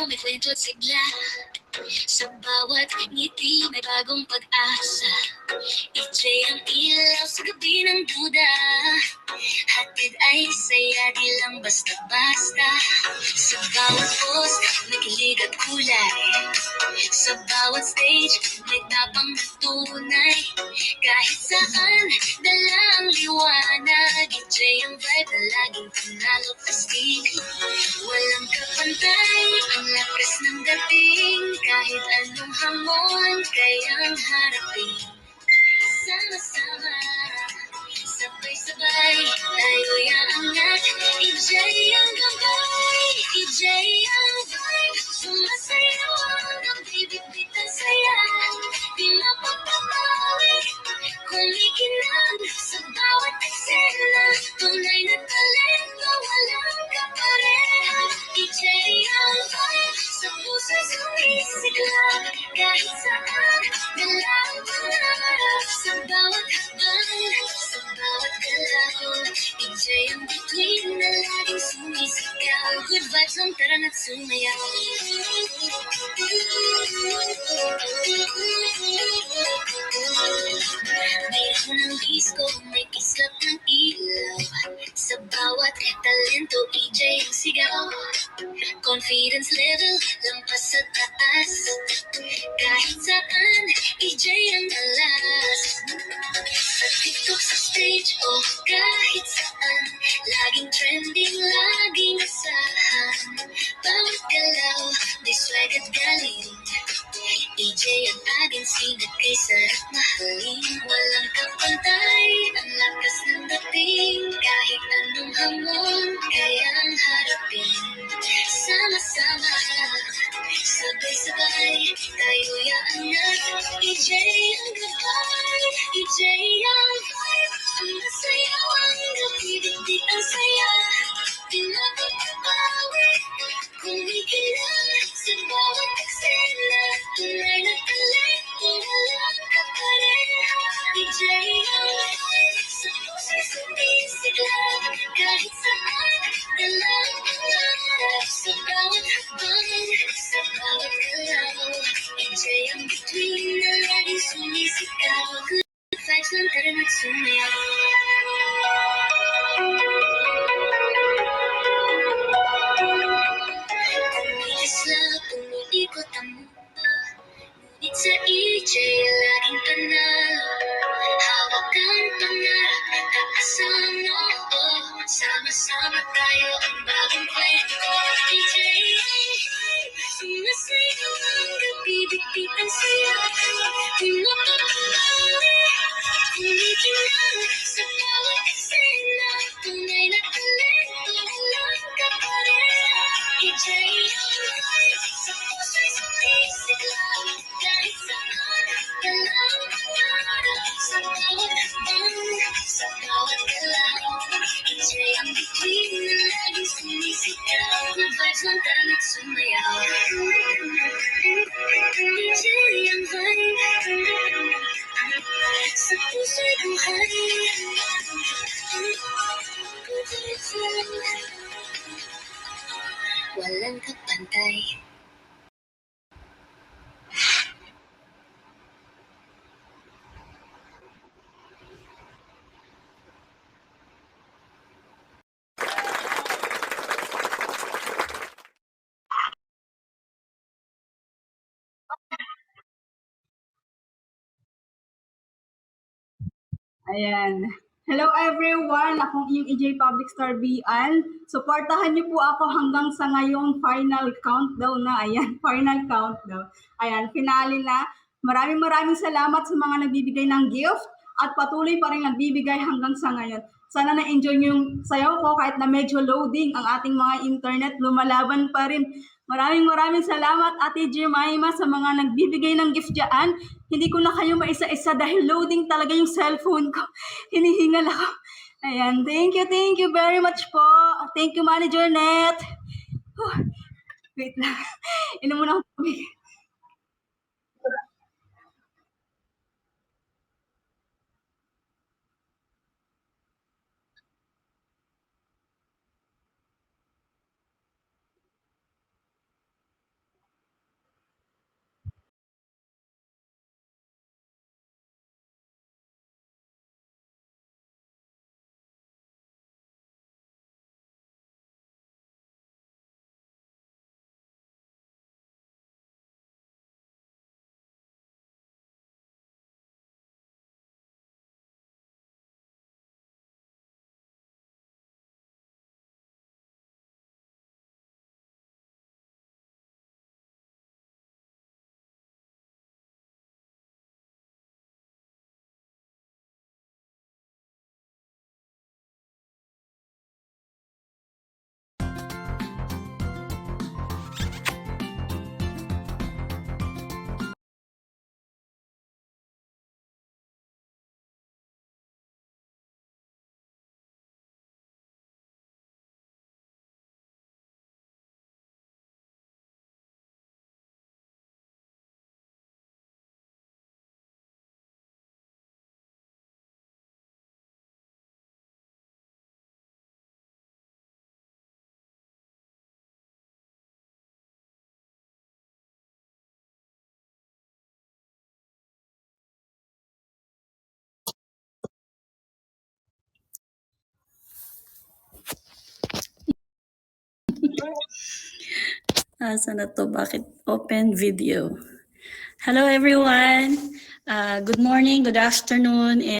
may kwento at sigla. Sa bawat ngiti may bagong pag-asa. EJ ang ilaw sa gabi ng duda. Hatid ay saya, di lang basta-basta. Sa bawat post may kilig at kulay. Sa bawat stage may tapang na tunay. Kahit saan dala ang liwanag. EJ ang vibe na laging panalo pastig. Walang kapantay ang lakas ng dating. Kahit anong hamon kayang harapin. Sama-sama, sabay-sabay, tayo'y aangat. EJ ang gabay, EJ ang vibe. Sumasayaw ang bibig-bit ang saya. Di mapapabawi, kumikinang sa bawat eksena. Tunay na talento, walang kapareha. EJ ang vibe, sa puso'y sumisigla. Kahit saan, dala ang pangarap. Sa bawat hakbang, sa bawat galaw. EJ ang bituin na laging sumisigaw. Good vibes ang tara na't sumayaw. Mayroon ng disco, may kislap ng ilaw. Sa bawat talento, EJ ang sigaw. Confidence level, lampas sa taas. Kahit saan, EJ ang alas. Sa TikTok, sa stage, o kahit saan. Laging trending, laging asahan. Bawat galaw, may swag at galing. EJ ang ating sinag kay sarap mahalin. Walang kapantay, ang lakas ng dating. Kahit anong hamon, kayang harapin. Sama-sama, sabay-sabay, tayo'y aangat. EJ ang gabay, EJ ang vibe. Ang masayaw ang gabi-big ang saya. Di nakakabawi, kumikilang sa bawat eksena. Tunay na talento, walang kapareha. EJ ang vibe, sa puso'y sumisigla. Kahit saan, dala ang pangarap. Sa bawat hakbang, sa bawat galaw. EJ ang bituin na laging sumisigaw. Good vibes lang tara na't sumayaw. Kumikislap, umiikot ang mundo. Ngunit sa EJ, laging panalo. Hawak ang pangarap, taas ang noo. Sama-sama tayo ang bagong kwento. EJ ang vibe, sumasayaw ang gabi, big-big ang saya. Di mapapabawi, kumikinang sa bawat eksena. Tunay na talento, walang kapareha. EJ ang vibe, sa puso'y sumisigla. Kahit saan, dala ang pangarap. Sa bawat hakbang, sa bawat galaw. EJ ang bituin na laging sumisigaw. Good vibes lang tara na't sumayaw. EJ ang vibe, sa puso'y buhay. Good vibes lang, walang kapantay. Ayan. Hello everyone! Akong iyong EJ Public Star BL. Suportahan niyo po ako hanggang sa ngayong final countdown na. Ayan, final countdown. Ayan, finale na. Maraming salamat sa mga nagbibigay ng gift at patuloy pa rin nagbibigay hanggang sa ngayon. Sana na-enjoy niyo yung sayaw ko kahit na medyo loading ang ating mga internet. Lumalaban pa rin. Maraming salamat Ate Jemima sa mga nagbibigay ng gift dyan. Hindi ko na kayo maisa-isa dahil loading talaga yung cellphone ko. Hinihingal ako. Ayan, thank you very much po. Thank you, Manager Net. Wait lang. Inom muna ako. Saan na to? Bakit open video? Hello everyone. Good morning, good afternoon,